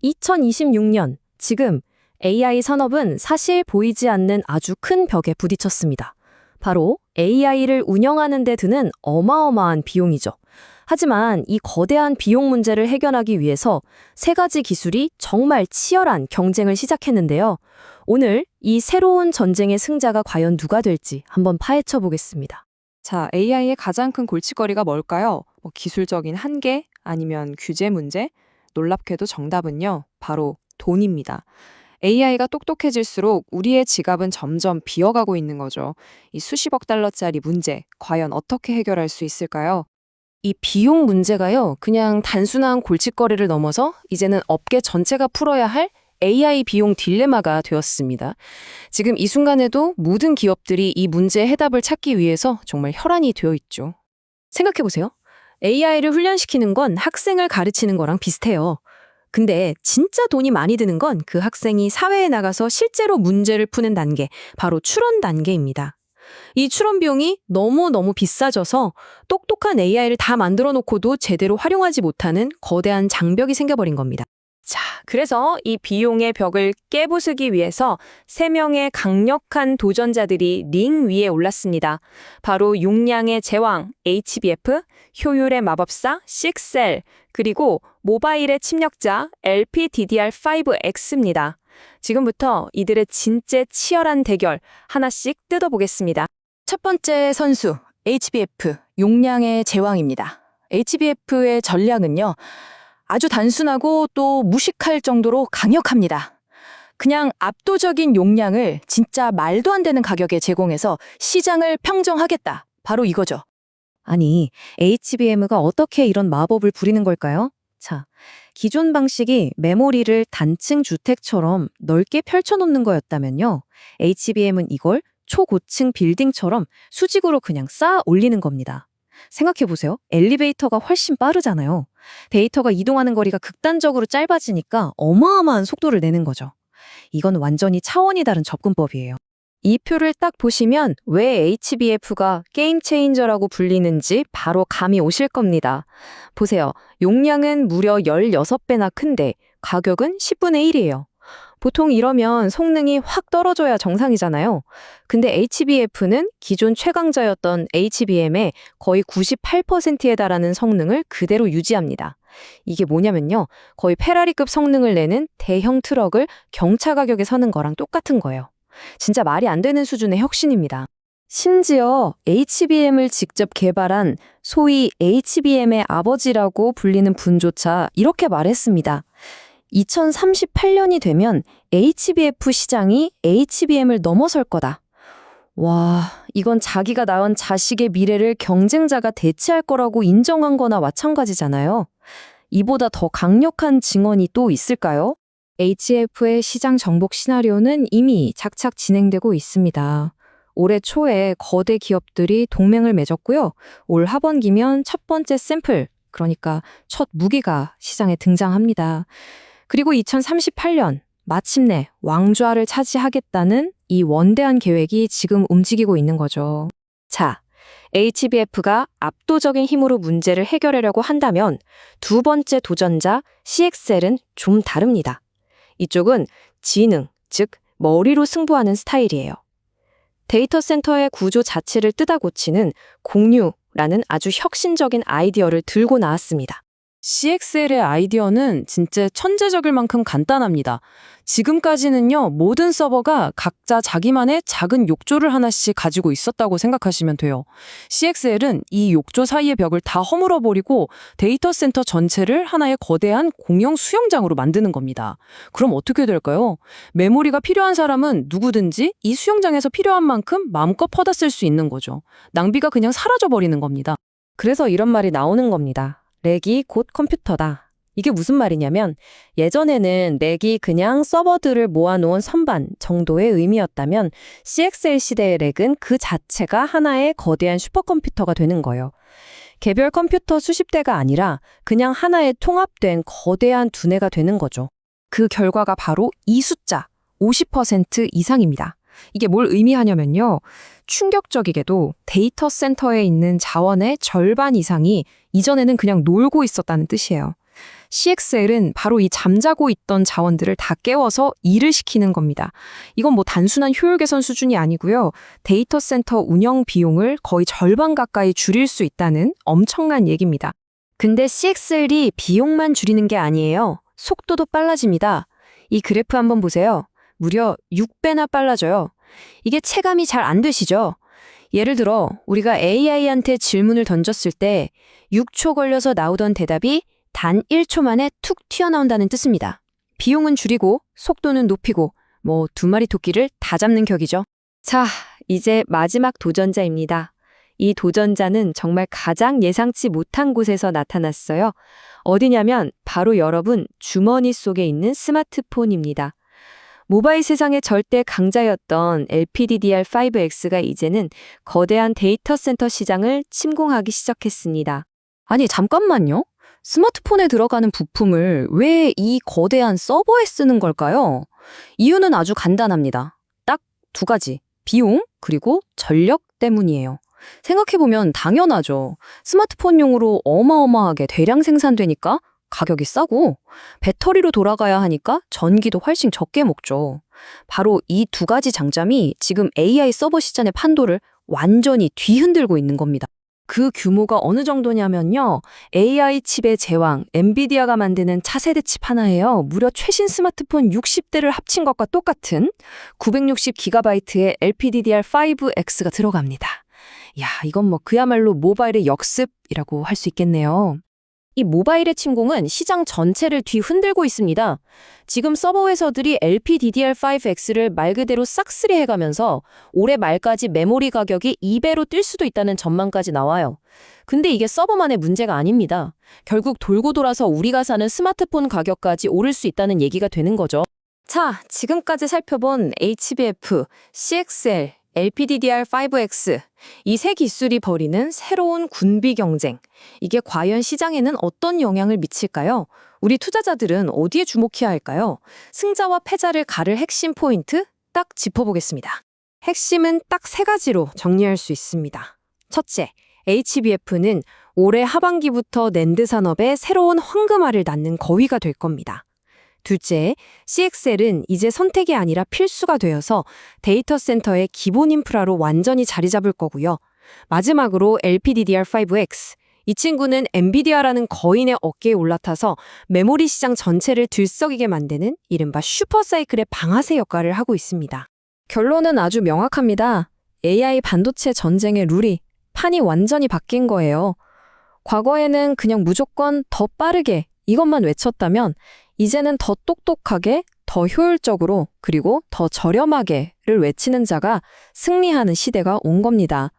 2026년, 지금 AI 산업은 사실 보이지 않는 아주 큰 벽에 부딪혔습니다. 바로 AI를 운영하는 데 드는 어마어마한 비용이죠. 하지만 이 거대한 비용 문제를 해결하기 위해서 세 가지 기술이 정말 치열한 경쟁을 시작했는데요. 오늘 이 새로운 전쟁의 승자가 과연 누가 될지 한번 파헤쳐 보겠습니다. 자, AI의 가장 큰 골칫거리가 뭘까요? 기술적인 한계 아니면 규제 문제? 놀랍게도 정답은요, 바로 돈입니다. AI가 똑똑해질수록 우리의 지갑은 점점 비어가고 있는 거죠. 이 수십억 달러짜리 문제, 과연 어떻게 해결할 수 있을까요? 이 비용 문제가요, 그냥 단순한 골칫거리를 넘어서 이제는 업계 전체가 풀어야 할 AI 비용 딜레마가 되었습니다. 지금 이 순간에도 모든 기업들이 이 문제의 해답을 찾기 위해서 정말 혈안이 되어 있죠. 생각해보세요. AI를 훈련시키는 건 학생을 가르치는 거랑 비슷해요. 근데 진짜 돈이 많이 드는 건 그 학생이 사회에 나가서 실제로 문제를 푸는 단계, 바로 추론 단계입니다. 이 추론 비용이 너무너무 비싸져서 똑똑한 AI를 다 만들어 놓고도 제대로 활용하지 못하는 거대한 장벽이 생겨버린 겁니다. 자, 그래서 이 비용의 벽을 깨부수기 위해서 3명의 강력한 도전자들이 링 위에 올랐습니다. 바로 용량의 제왕 HBF, 효율의 마법사 식셀, 그리고 모바일의 침략자 LPDDR5X입니다. 지금부터 이들의 진짜 치열한 대결 하나씩 뜯어보겠습니다. 첫 번째 선수, HBF, 용량의 제왕입니다. HBF의 전략은요, 아주 단순하고 또 무식할 정도로 강력합니다. 그냥 압도적인 용량을 진짜 말도 안 되는 가격에 제공해서 시장을 평정하겠다. 바로 이거죠. 아니, HBM가 어떻게 이런 마법을 부리는 걸까요? 자, 기존 방식이 메모리를 단층 주택처럼 넓게 펼쳐놓는 거였다면요. HBM은 이걸 초고층 빌딩처럼 수직으로 그냥 쌓아 올리는 겁니다. 생각해보세요. 엘리베이터가 훨씬 빠르잖아요. 데이터가 이동하는 거리가 극단적으로 짧아지니까 어마어마한 속도를 내는 거죠. 이건 완전히 차원이 다른 접근법이에요. 이 표를 딱 보시면 왜 HBF가 게임 체인저라고 불리는지 바로 감이 오실 겁니다. 보세요. 용량은 무려 16배나 큰데 가격은 10분의 1이에요. 보통 이러면 성능이 확 떨어져야 정상이잖아요. 근데 HBF는 기존 최강자였던 HBM의 거의 98%에 달하는 성능을 그대로 유지합니다. 이게 뭐냐면요. 거의 페라리급 성능을 내는 대형 트럭을 경차 가격에 사는 거랑 똑같은 거예요. 진짜 말이 안 되는 수준의 혁신입니다. 심지어 HBM을 직접 개발한 소위 HBM의 아버지라고 불리는 분조차 이렇게 말했습니다. 2038년이 되면 HBF 시장이 HBM을 넘어설 거다. 와, 이건 자기가 낳은 자식의 미래를 경쟁자가 대체할 거라고 인정한 거나 마찬가지잖아요. 이보다 더 강력한 증언이 또 있을까요? HF의 시장 정복 시나리오는 이미 착착 진행되고 있습니다. 올해 초에 거대 기업들이 동맹을 맺었고요. 올 하반기면 첫 번째 샘플, 그러니까 첫 무기가 시장에 등장합니다. 그리고 2038년 마침내 왕좌를 차지하겠다는 이 원대한 계획이 지금 움직이고 있는 거죠. 자, HBF가 압도적인 힘으로 문제를 해결하려고 한다면 두 번째 도전자 CXL은 좀 다릅니다. 이쪽은 지능, 즉 머리로 승부하는 스타일이에요. 데이터 센터의 구조 자체를 뜯어 고치는 공유라는 아주 혁신적인 아이디어를 들고 나왔습니다. CXL의 아이디어는 진짜 천재적일 만큼 간단합니다. 지금까지는요, 모든 서버가 각자 자기만의 작은 욕조를 하나씩 가지고 있었다고 생각하시면 돼요. CXL은 이 욕조 사이의 벽을 다 허물어버리고 데이터 센터 전체를 하나의 거대한 공용 수영장으로 만드는 겁니다. 그럼 어떻게 될까요? 메모리가 필요한 사람은 누구든지 이 수영장에서 필요한 만큼 마음껏 퍼다 쓸 수 있는 거죠. 낭비가 그냥 사라져버리는 겁니다. 그래서 이런 말이 나오는 겁니다. 렉이 곧 컴퓨터다. 이게 무슨 말이냐면 예전에는 렉이 그냥 서버들을 모아놓은 선반 정도의 의미였다면 CXL 시대의 렉은 그 자체가 하나의 거대한 슈퍼컴퓨터가 되는 거예요. 개별 컴퓨터 수십 대가 아니라 그냥 하나의 통합된 거대한 두뇌가 되는 거죠. 그 결과가 바로 이 숫자, 50% 이상입니다. 이게 뭘 의미하냐면요. 충격적이게도 데이터 센터에 있는 자원의 절반 이상이 이전에는 그냥 놀고 있었다는 뜻이에요. CXL은 바로 이 잠자고 있던 자원들을 다 깨워서 일을 시키는 겁니다. 이건 뭐 단순한 효율 개선 수준이 아니고요. 데이터 센터 운영 비용을 거의 절반 가까이 줄일 수 있다는 엄청난 얘기입니다. 근데 CXL이 비용만 줄이는 게 아니에요. 속도도 빨라집니다. 이 그래프 한번 보세요. 무려 6배나 빨라져요. 이게 체감이 잘 안 되시죠? 예를 들어 우리가 AI한테 질문을 던졌을 때 6초 걸려서 나오던 대답이 단 1초 만에 툭 튀어나온다는 뜻입니다. 비용은 줄이고 속도는 높이고 뭐 두 마리 토끼를 다 잡는 격이죠. 자, 이제 마지막 도전자입니다. 이 도전자는 정말 가장 예상치 못한 곳에서 나타났어요. 어디냐면 바로 여러분 주머니 속에 있는 스마트폰입니다. 모바일 세상의 절대 강자였던 LPDDR5X가 이제는 거대한 데이터 센터 시장을 침공하기 시작했습니다. 아니, 잠깐만요. 스마트폰에 들어가는 부품을 왜 이 거대한 서버에 쓰는 걸까요? 이유는 아주 간단합니다. 딱 두 가지. 비용, 그리고 전력 때문이에요. 생각해보면 당연하죠. 스마트폰용으로 어마어마하게 대량 생산되니까 가격이 싸고 배터리로 돌아가야 하니까 전기도 훨씬 적게 먹죠. 바로 이 두 가지 장점이 지금 AI 서버 시장의 판도를 완전히 뒤흔들고 있는 겁니다. 그 규모가 어느 정도냐면요. AI 칩의 제왕, 엔비디아가 만드는 차세대 칩 하나예요. 무려 최신 스마트폰 60대를 합친 것과 똑같은 960GB의 LPDDR5X가 들어갑니다. 야, 이건 뭐 그야말로 모바일의 역습이라고 할 수 있겠네요. 이 모바일의 침공은 시장 전체를 뒤흔들고 있습니다. 지금 서버 회사들이 LPDDR5X를 말 그대로 싹쓸이 해가면서 올해 말까지 메모리 가격이 2배로 뛸 수도 있다는 전망까지 나와요. 근데 이게 서버만의 문제가 아닙니다. 결국 돌고 돌아서 우리가 사는 스마트폰 가격까지 오를 수 있다는 얘기가 되는 거죠. 자, 지금까지 살펴본 HBF, CXL, LPDDR5X, 이 세 기술이 벌이는 새로운 군비 경쟁. 이게 과연 시장에는 어떤 영향을 미칠까요? 우리 투자자들은 어디에 주목해야 할까요? 승자와 패자를 가를 핵심 포인트 딱 짚어보겠습니다. 핵심은 딱 세 가지로 정리할 수 있습니다. 첫째, HBF는 올해 하반기부터 낸드 산업에 새로운 황금알을 낳는 거위가 될 겁니다. 둘째, CXL은 이제 선택이 아니라 필수가 되어서 데이터 센터의 기본 인프라로 완전히 자리 잡을 거고요. 마지막으로 LPDDR5X. 이 친구는 엔비디아라는 거인의 어깨에 올라타서 메모리 시장 전체를 들썩이게 만드는 이른바 슈퍼사이클의 방아쇠 역할을 하고 있습니다. 결론은 아주 명확합니다. AI 반도체 전쟁의 룰이 판이 완전히 바뀐 거예요. 과거에는 그냥 무조건 더 빠르게 이것만 외쳤다면 이제는 더 똑똑하게, 더 효율적으로, 그리고 더 저렴하게를 외치는 자가 승리하는 시대가 온 겁니다.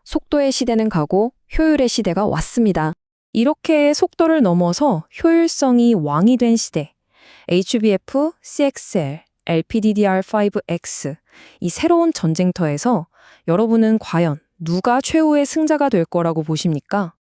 속도의 시대는 가고 효율의 시대가 왔습니다. 이렇게 속도를 넘어서 효율성이 왕이 된 시대. HBF, CXL, LPDDR5X 이 새로운 전쟁터에서 여러분은 과연 누가 최후의 승자가 될 거라고 보십니까?